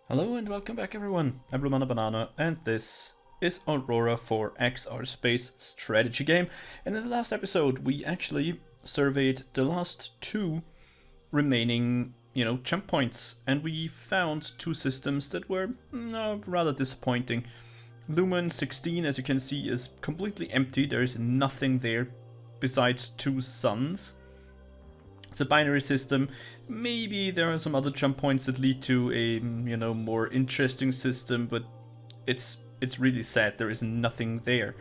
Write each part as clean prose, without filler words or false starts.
Hello and welcome back everyone, I'm Banana and this is Aurora for X, our space strategy game. And in the last episode we actually surveyed the last two remaining, jump points, and we found two systems that were rather disappointing. Lumen 16, as you can see, is completely empty. There is nothing there besides two suns. It's a binary system. Maybe there are some other jump points that lead to a, more interesting system, but it's really sad there is nothing there.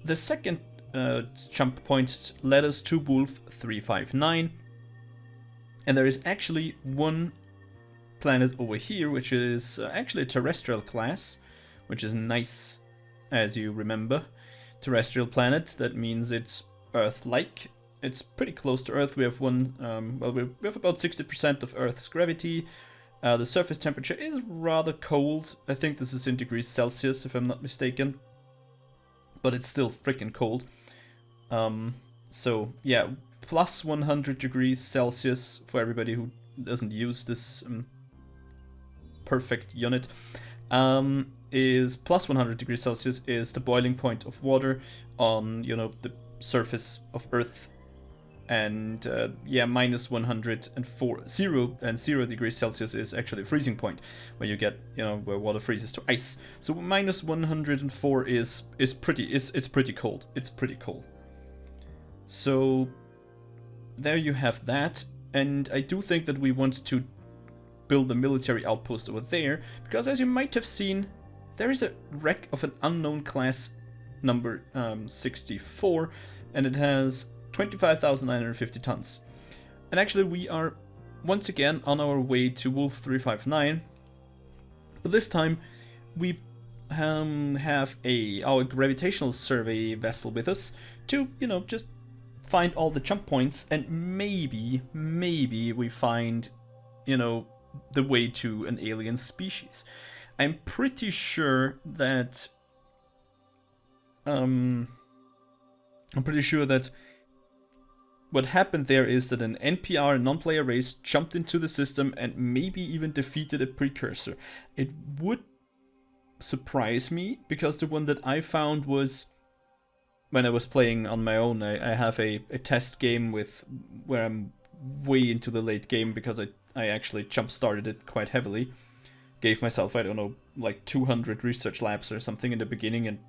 The second jump point led us to Wolf 359, and there is actually one planet over here, which is actually a terrestrial class, which is nice, as you remember. Terrestrial planet, that means it's Earth-like. It's pretty close to Earth. We have one, we have about 60% of Earth's gravity. The surface temperature is rather cold. I think this is in degrees Celsius, if I'm not mistaken. But it's still freaking cold. So, yeah, plus 100 degrees Celsius for everybody who doesn't use this perfect unit. Is plus 100 degrees Celsius is the boiling point of water on, the surface of Earth. And minus 104, 0 degrees Celsius is actually a freezing point, where you get, where water freezes to ice. So minus 104 is pretty cold. It's pretty cold. So there you have that, and I do think that we want to build a military outpost over there, because as you might have seen, there is a wreck of an unknown class number 64, and it has 25,950 tons. And actually we are once again on our way to Wolf 359, but this time we have our gravitational survey vessel with us to, just find all the jump points, and maybe we find, the way to an alien species. I'm pretty sure that what happened there is that an NPR, a non-player race, jumped into the system and maybe even defeated a precursor. It would surprise me, because the one that I found was, when I was playing on my own, I have a test game where I'm way into the late game, because I actually jump-started it quite heavily. Gave myself, I don't know, like 200 research labs or something in the beginning, and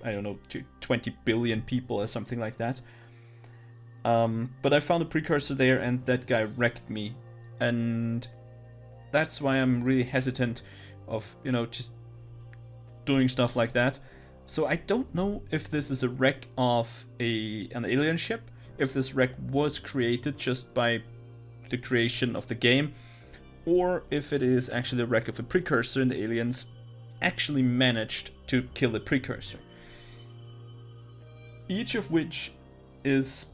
I don't know, 20 billion people or something like that. But I found a precursor there, and that guy wrecked me, and that's why I'm really hesitant of, just doing stuff like that. So I don't know if this is a wreck of an alien ship, if this wreck was created just by the creation of the game, or if it is actually a wreck of a precursor and the aliens actually managed to kill the precursor. Each of which is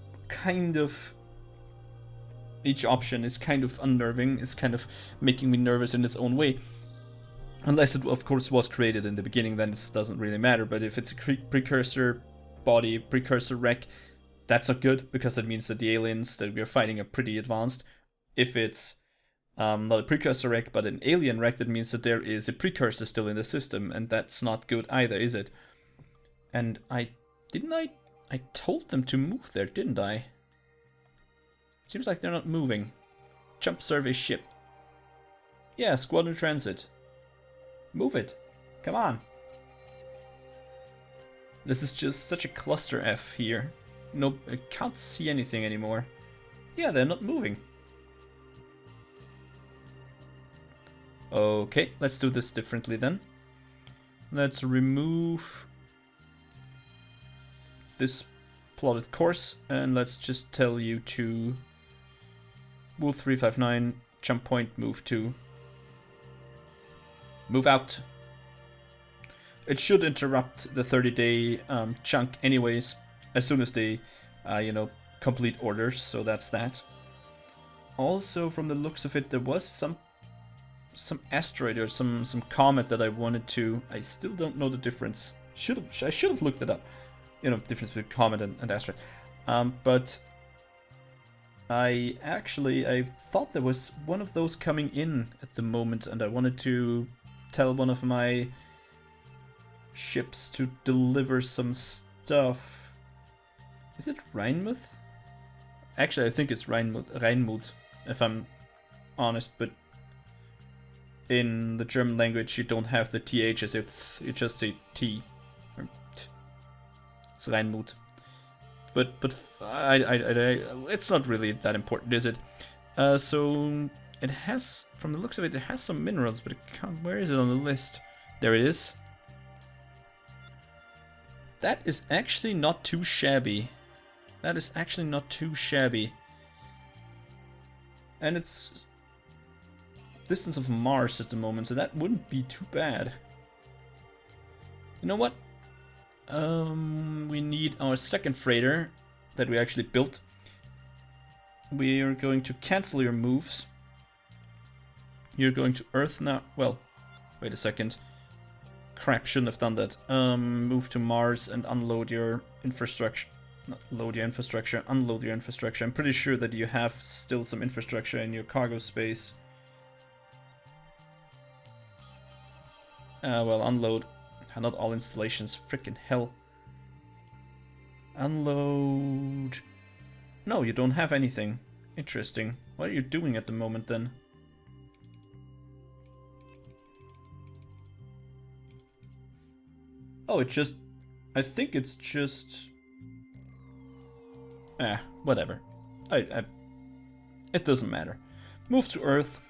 each option is kind of unnerving, is kind of making me nervous in its own way. Unless it, of course, was created in the beginning, then this doesn't really matter. But if it's a precursor body, precursor wreck, that's not good, because that means that the aliens that we're fighting are pretty advanced. If it's not a precursor wreck, but an alien wreck, that means that there is a precursor still in the system, and that's not good either, is it? And I told them to move there, didn't I? Seems like they're not moving. Jump survey ship. Yeah, squadron transit. Move it. Come on. This is just such a cluster F here. Nope, I can't see anything anymore. Yeah, they're not moving. Okay, let's do this differently then. Let's remove this plotted course, and let's just tell you to Wolf 359, jump point, move to. Move out. It should interrupt the 30-day chunk anyways, as soon as they, complete orders, so that's that. Also, from the looks of it, there was some asteroid or some comet that I wanted to. I still don't know the difference. I should have looked it up. Difference between comet and asteroid. But I thought there was one of those coming in at the moment, and I wanted to tell one of my ships to deliver some stuff. Is it Rheinmuth? Actually, I think it's Rheinmuth, if I'm honest, but in the German language you don't have the THs, you just say T. It's Rheinmuth. But it's not really that important, is it? So it has, from the looks of it, it has some minerals, but it can't, where is it on the list? There it is. That is actually not too shabby. That is actually not too shabby. And it's distance of Mars at the moment, so that wouldn't be too bad. You know what? We need our second freighter that we actually built. We are going to cancel your moves. You're going to Earth now. Well, wait a second. Crap, shouldn't have done that. Move to Mars and unload your infrastructure. Not load your infrastructure, unload your infrastructure. I'm pretty sure that you have still some infrastructure in your cargo space. Well, unload. Not all installations, freaking hell. Unload. No, you don't have anything. Interesting. What are you doing at the moment then? Oh, it just... I think it's just... whatever. It doesn't matter. Move to Earth.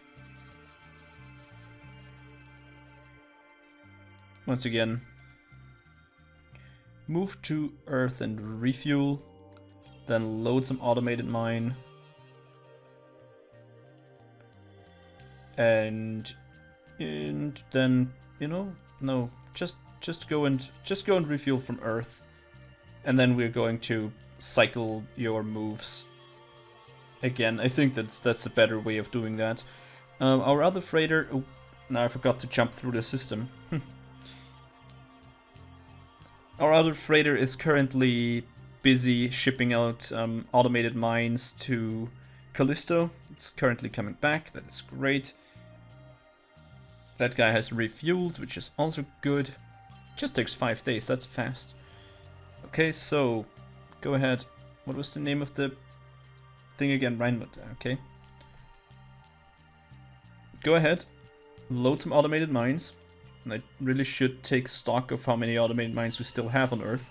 Once again, move to Earth and refuel, then load some automated mine, and then, you know, no, just go and refuel from Earth, and then we're going to cycle your moves again. I think that's a better way of doing that. Our other freighter. Oh, now I forgot to jump through the system. Our other freighter is currently busy shipping out automated mines to Callisto. It's currently coming back, that is great. That guy has refueled, which is also good. Just takes 5 days, that's fast. Okay, so go ahead. What was the name of the thing again? Rheinmuth, okay. Go ahead, load some automated mines. And I really should take stock of how many automated mines we still have on Earth.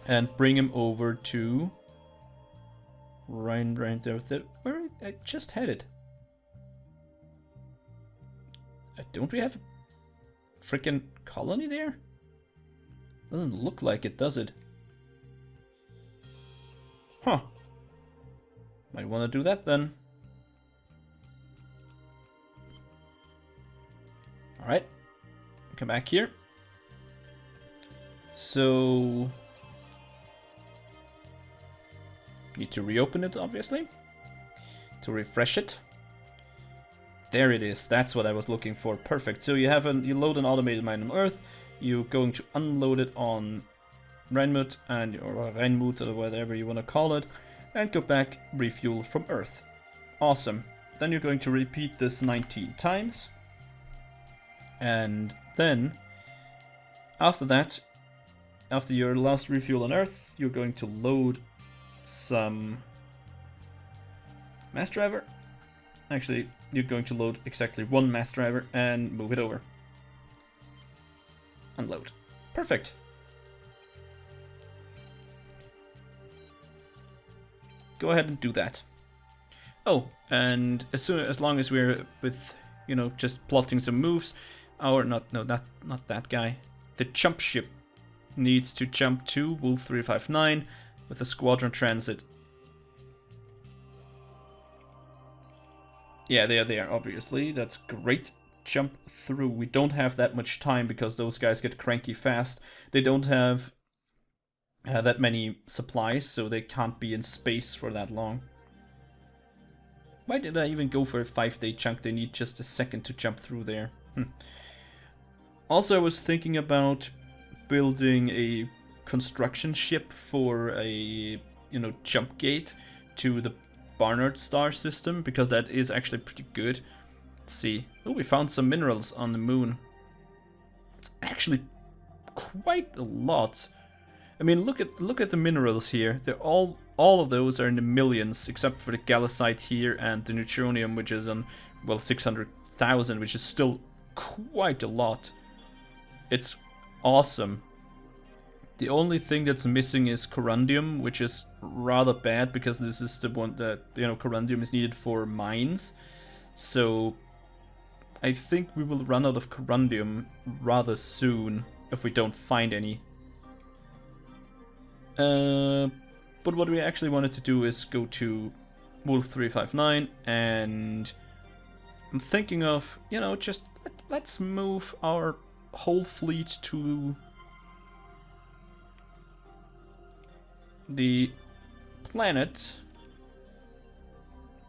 And bring them over to... right there. Where I just had it. Don't we have a freaking colony there? Doesn't look like it, does it? Huh. Might want to do that then. Alright. Come back here. So... need to reopen it, obviously. To refresh it. There it is. That's what I was looking for. Perfect. So you load an automated mine on Earth. You're going to unload it on Rheinmuth or Rheinmuth or whatever you want to call it, and go back, refuel from Earth. Awesome. Then you're going to repeat this 19 times. And then, after that, after your last refuel on Earth, you're going to load some mass driver. Actually, you're going to load exactly one mass driver and move it over. Unload. Perfect. Go ahead and do that. Oh, and as long as we're with, you know, just plotting some moves, not that guy. The jump ship needs to jump to Wolf 359 with a squadron transit. Yeah, they are there, obviously. That's great. Jump through. We don't have that much time because those guys get cranky fast. They don't have that many supplies, so they can't be in space for that long. Why did I even go for a 5-day chunk? They need just a second to jump through there. Also, I was thinking about building a construction ship for a, you know, jump gate to the Barnard star system, because that is actually pretty good. Let's see. Oh, we found some minerals on the moon. It's actually quite a lot. I mean, look at the minerals here. They're all of those are in the millions, except for the gallicite here and the neutronium, which is on, well, 600,000, which is still quite a lot. It's awesome. The only thing that's missing is corundium, which is rather bad because this is the one that, you know, corundium is needed for mines. So I think we will run out of corundium rather soon if we don't find any. But what we actually wanted to do is go to Wolf 359, and I'm thinking of, you know, just let's move our whole fleet to the planet,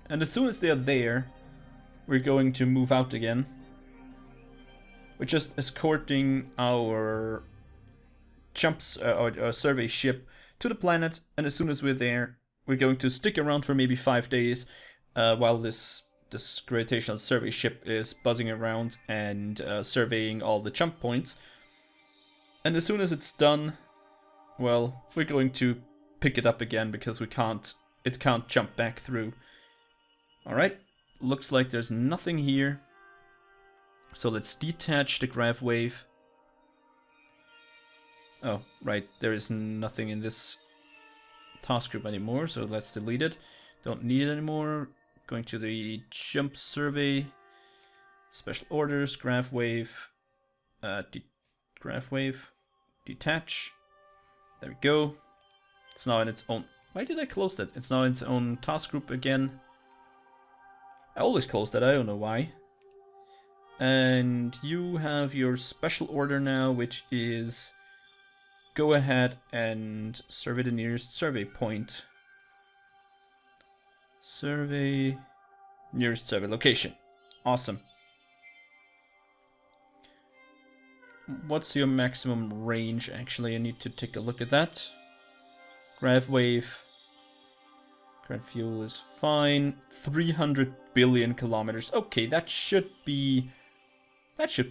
and as soon as they're there, we're going to move out again. We're just escorting our our survey ship to the planet, and as soon as we're there, we're going to stick around for maybe 5 days while this gravitational survey ship is buzzing around and surveying all the jump points. And as soon as it's done, well, we're going to pick it up again because it can't jump back through. Alright, looks like there's nothing here. So let's detach the grav wave. Oh, right, there is nothing in this task group anymore, so let's delete it. Don't need it anymore. Going to the jump survey, special orders, grav wave, detach. There we go. It's now in its own. Why did I close that? It's now in its own task group again. I always close that, I don't know why. And you have your special order now, which is go ahead and survey the nearest survey point. Survey nearest survey location. Awesome. What's your maximum range? Actually, I need to take a look at that. Grav wave. Current fuel is fine. 300 billion kilometers. Okay, that should be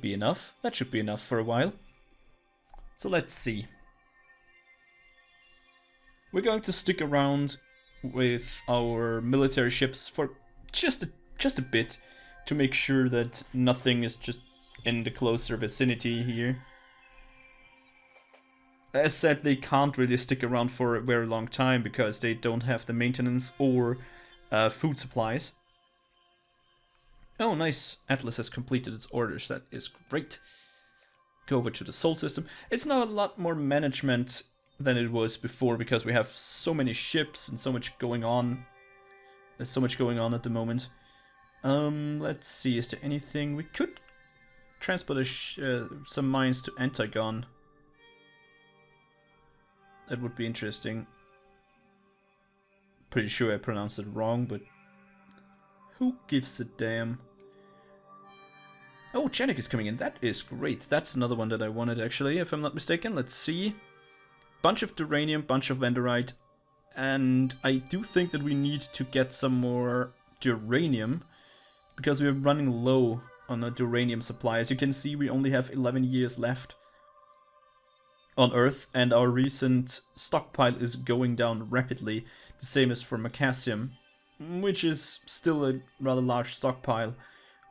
enough. That should be enough for a while. So let's see. We're going to stick around with our military ships for just a bit to make sure that nothing is just in the closer vicinity here. As said, they can't really stick around for a very long time because they don't have the maintenance or food supplies. Oh, nice. Atlas has completed its orders. That is great. Go over to the Sol system. It's now a lot more management than it was before because we have so many ships and so much going on. There's so much going on at the moment. Let's see. Is there anything we could transport some mines to Antigon? That would be interesting. Pretty sure I pronounced it wrong, but who gives a damn? Oh, Janik is coming in. That is great. That's another one that I wanted, actually, if I'm not mistaken. Let's see. Bunch of duranium, bunch of vendorite, and I do think that we need to get some more duranium because we're running low on a duranium supply. As you can see, we only have 11 years left on Earth, and our recent stockpile is going down rapidly. The same as for macassium, which is still a rather large stockpile.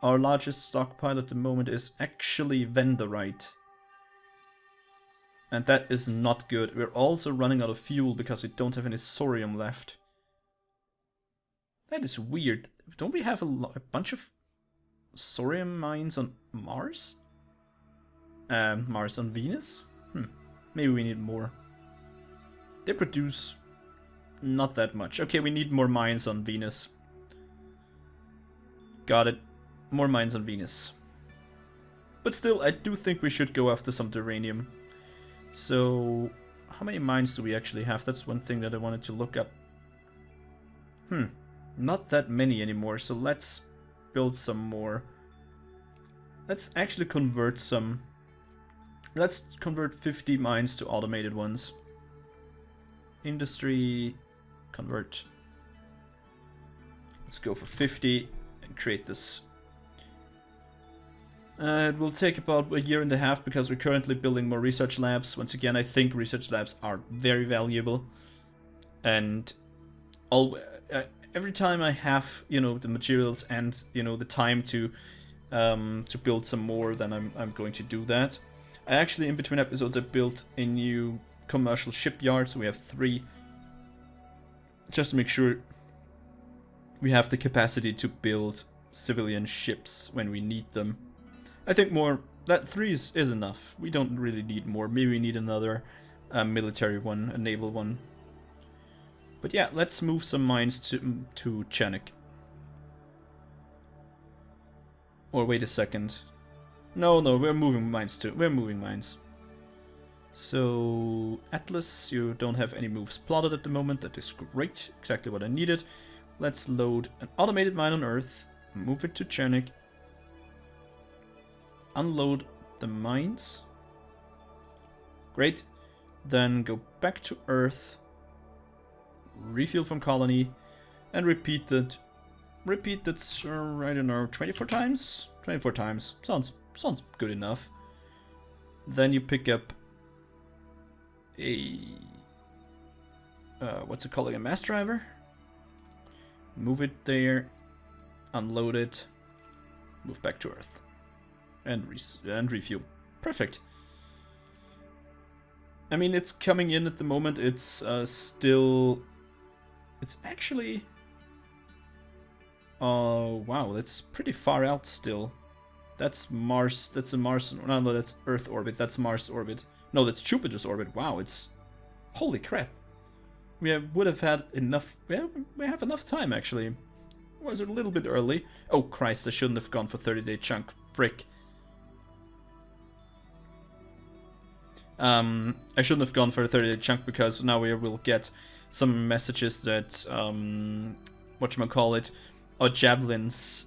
Our largest stockpile at the moment is actually vendorite. And that is not good. We're also running out of fuel because we don't have any sorium left. That is weird. Don't we have a bunch of sorium mines on Mars? Mars on Venus? Maybe we need more. They produce not that much. Okay, we need more mines on Venus. Got it. More mines on Venus. But still, I do think we should go after some duranium. So, how many mines do we actually have? That's one thing that I wanted to look up. Not that many anymore, so let's build some more. Let's actually convert some. Let's convert 50 mines to automated ones. Industry, convert. Let's go for 50 and create this. It will take about 1.5 years because we're currently building more research labs. Once again, I think research labs are very valuable. And every time I have, you know, the materials and, you know, the time to build some more, then I'm going to do that. I actually, in between episodes, I built a new commercial shipyard, so we have 3. Just to make sure we have the capacity to build civilian ships when we need them. I think that 3 is enough. We don't really need more. Maybe we need another military one, a naval one. But yeah, let's move some mines to Chenic. Or wait a second. No, we're moving mines too. We're moving mines. So, Atlas, you don't have any moves plotted at the moment. That is great. Exactly what I needed. Let's load an automated mine on Earth. Move it to Chenic. Unload the mines. Great. Then go back to Earth. Refuel from colony. And repeat that. Repeat that, I don't know, 24 times? 24 times. Sounds good enough. Then you pick up a... what's it called? A mass driver? Move it there. Unload it. Move back to Earth. And refuel. Perfect. I mean, it's coming in at the moment. It's still... It's actually... Oh, wow, that's pretty far out still. That's Mars, that's a Mars, no, that's Earth orbit, that's Mars orbit. No, that's Jupiter's orbit. Wow, it's... Holy crap. Would have had enough... We have enough time, actually. Was it a little bit early? Oh, Christ, I shouldn't have gone for 30-day chunk. Frick. I shouldn't have gone for a 30-day chunk because now we will get some messages that, whatchamacallit, our javelins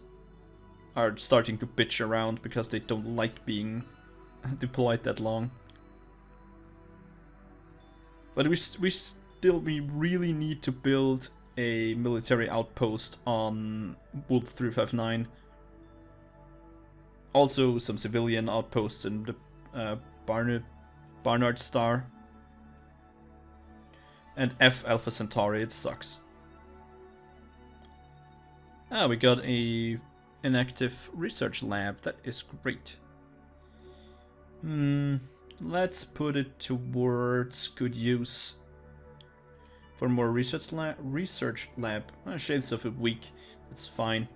are starting to bitch around because they don't like being deployed that long. But we really need to build a military outpost on Wolf 359. Also some civilian outposts in the Barnard Star. And F Alpha Centauri, it sucks. Ah, we got an active research lab. That is great. Let's put it towards good use for more research lab. Shades of a week. That's fine.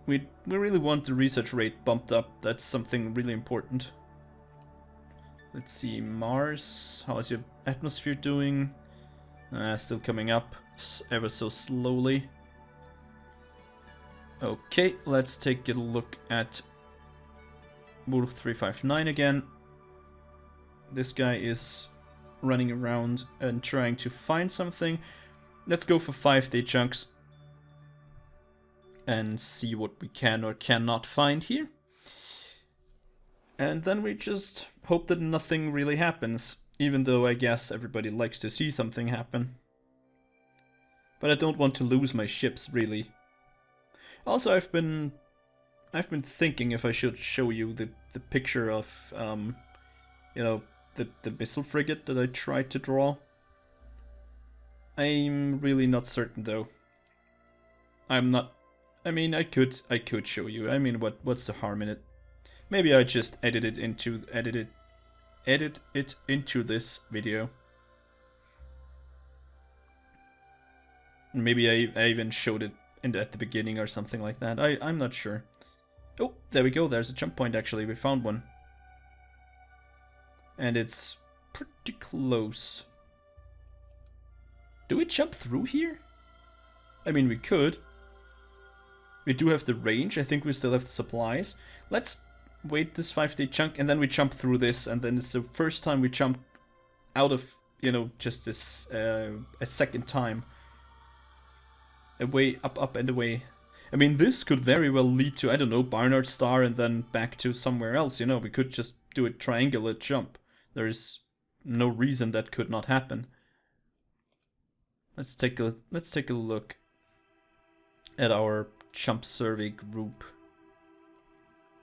We really want the research rate bumped up. That's something really important. Let's see, Mars. How is your atmosphere doing? Still coming up ever so slowly. Okay, let's take a look at Wolf 359 again. This guy is running around and trying to find something. Let's go for 5-day chunks and see what we can or cannot find here. And then we just hope that nothing really happens, even though I guess everybody likes to see something happen. But I don't want to lose my ships, really. Also, I've been thinking if I should show you the picture of, you know, the missile frigate that I tried to draw. I'm really not certain though. I'm not. I mean, I could show you. I mean, what's the harm in it? Maybe I just edit it into this video. Maybe I even showed it at the beginning or something like that. I'm not sure. Oh, there we go. There's a jump point actually. We found one. And it's pretty close. Do we jump through here? I mean, we could. We do have the range. I think we still have the supplies. Let's wait this 5-day chunk and then we jump through this, and then it's the first time we jump out of, you know, just this a second time. Away, up and away. I mean, this could very well lead to, I don't know, Barnard Star and then back to somewhere else, you know. We could just do a triangular jump. There's no reason that could not happen. Let's take a look. at our jump survey group.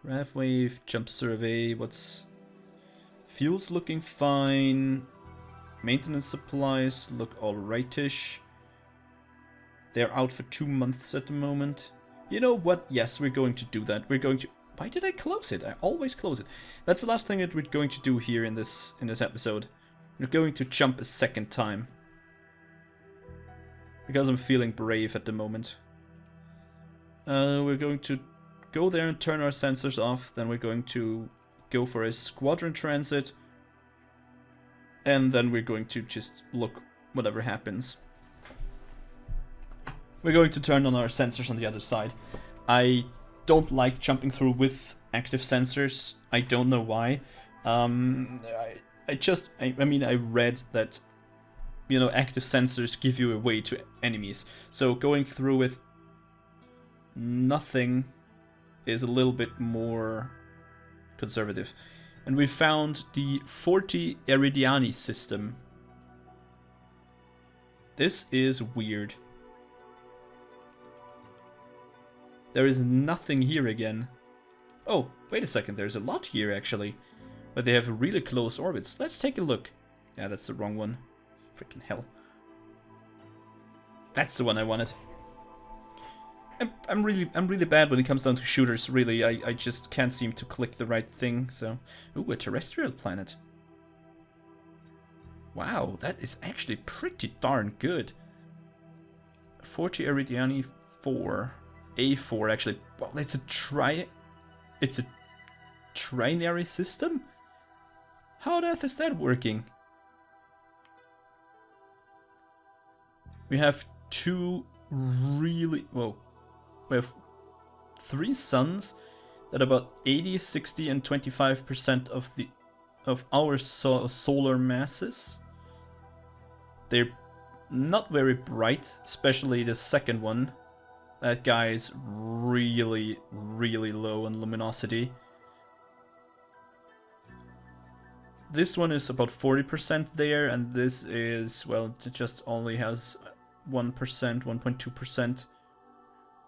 Graph wave, jump survey, what's... Fuel's looking fine. Maintenance supplies look alrightish. They're out for 2 months at the moment. You know what? Yes, we're going to do that. We're going to... Why did I close it? I always close it. That's the last thing that we're going to do here in this episode. We're going to jump a second time. Because I'm feeling brave at the moment. We're going to go there and turn our sensors off. Then we're going to go for a squadron transit. And then we're going to just look whatever happens. We're going to turn on our sensors on the other side. I don't like jumping through with active sensors. I don't know why. I mean, I read that, you know, active sensors give you away to enemies. So going through with nothing is a little bit more conservative. And we found the 40 Eridiani system. This is weird. There is nothing here again. Oh, wait a second, there's a lot here actually. But they have really close orbits. Let's take a look. Yeah, that's the wrong one. Freaking hell. That's the one I wanted. I'm really bad when it comes down to shooters, really. I just can't seem to click the right thing, so... Ooh, a terrestrial planet. Wow, that is actually pretty darn good. 40 Eridiani 4. A4 actually. Well, it's a trinary system? How on earth is that working? We have two really... Whoa. We have 3 suns that about 80, 60 and 25% of our solar masses. They're not very bright, especially the second one. That guy is really, really low in luminosity. This one is about 40% there, and this is, well, it just only has 1%, 1.2%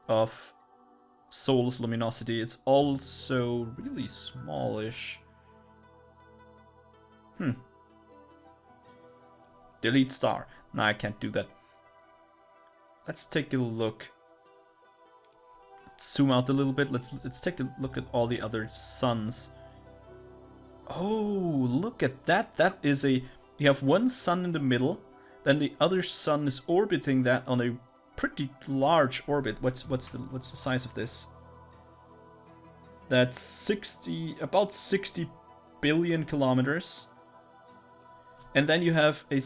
of Sol's luminosity. It's also really smallish. Delete star. No, I can't do that. Let's take a look. Let's zoom out a little bit. Let's take a look at all the other suns. Oh, look at that. That is a... You have one sun in the middle, then the other sun is orbiting that on a pretty large orbit. What's the size of this? That's about 60 billion kilometers. And then you have a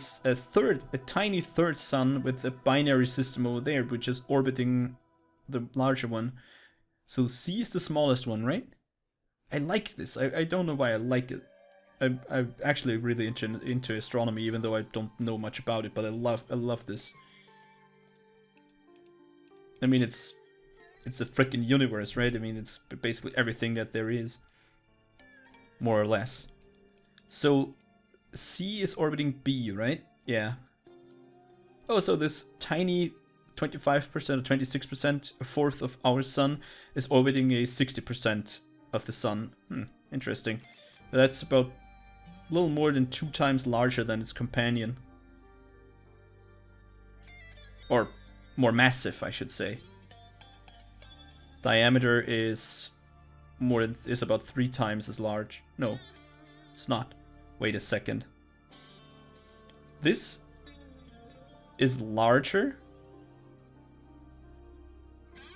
tiny third sun with a binary system over there, which is orbiting the larger one. So C is the smallest one, right? I like this. I don't know why I like it. I'm actually really into astronomy, even though I don't know much about it. But I love this. I mean, it's a freaking universe, right? I mean, it's basically everything that there is, more or less. So C is orbiting B, right? Yeah. Oh, so this tiny 25% or 26%, a fourth of our sun, is orbiting a 60% of the sun. Interesting. That's about a little more than 2 times larger than its companion. Or more massive, I should say. Diameter is about 3 times as large. No, it's not. Wait a second. This is larger.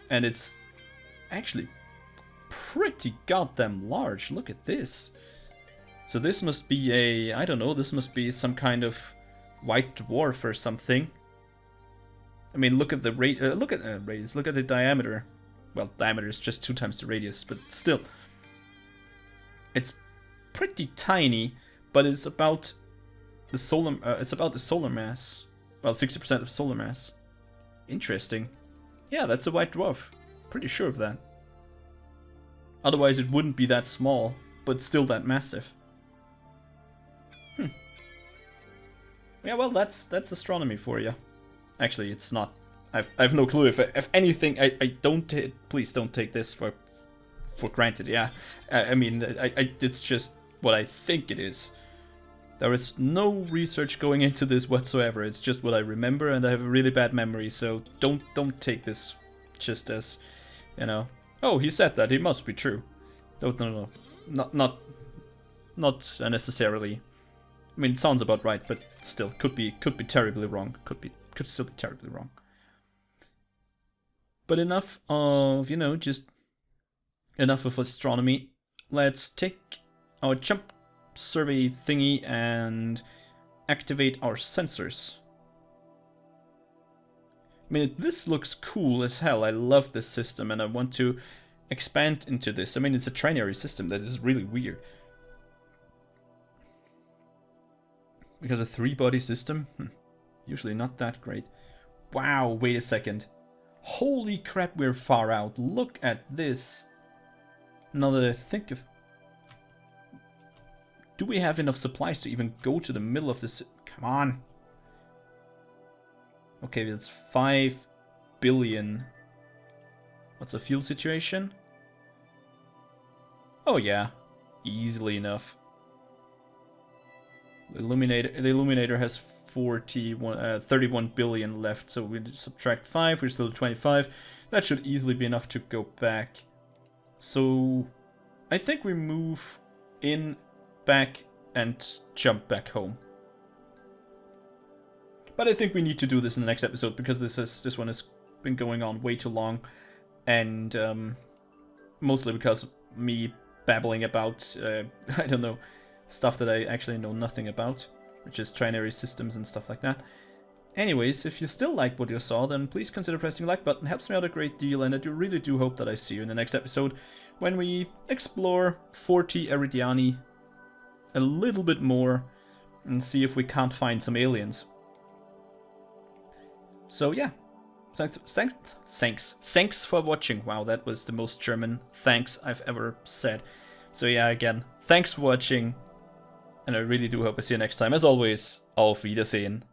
And it's actually pretty goddamn large. Look at this. So this must be a... I don't know, this must be some kind of white dwarf or something. I mean, look at the radius. Look at the diameter. Well, diameter is just 2 times the radius, but still. It's pretty tiny, but it's about the solar mass. Well, 60% of solar mass. Interesting. Yeah, that's a white dwarf. Pretty sure of that. Otherwise it wouldn't be that small, but still that massive. Yeah, well, that's astronomy for you. Actually, it's not I've no clue. If anything, I don't. Please don't take this for granted. Yeah, I mean, it's just what I think it is. There is no research going into this whatsoever. It's just what I remember, and I have a really bad memory. So don't take this just as, you know. Oh, he said that. It must be true. No. Not necessarily. I mean, it sounds about right, but still, could be terribly wrong. Could still be terribly wrong. But enough of, you know, just enough of astronomy. Let's take our jump survey thingy and activate our sensors. I mean, this looks cool as hell. I love this system, and I want to expand into this. I mean, it's a trinary system that is really weird. Because a 3-body system? Usually not that great. Wow, wait a second. Holy crap, we're far out. Look at this. Now that I think of... Do we have enough supplies to even go to the middle of this? Come on. Okay, that's 5 billion. What's the fuel situation? Oh yeah, easily enough. The Illuminator has 31 billion left, so we subtract 5, we're still at 25. That should easily be enough to go back. So I think we move in, back, and jump back home. But I think we need to do this in the next episode, because this one has been going on way too long, and mostly because of me babbling about I don't know, stuff that I actually know nothing about, which is trinary systems and stuff like that. Anyways, if you still like what you saw, then please consider pressing the like button. It helps me out a great deal, and I really do hope that I see you in the next episode when we explore 40 Eridiani a little bit more and see if we can't find some aliens. So yeah, thanks for watching. Wow, that was the most German thanks I've ever said. So yeah, again, thanks for watching, and I really do hope I see you next time. As always, auf Wiedersehen.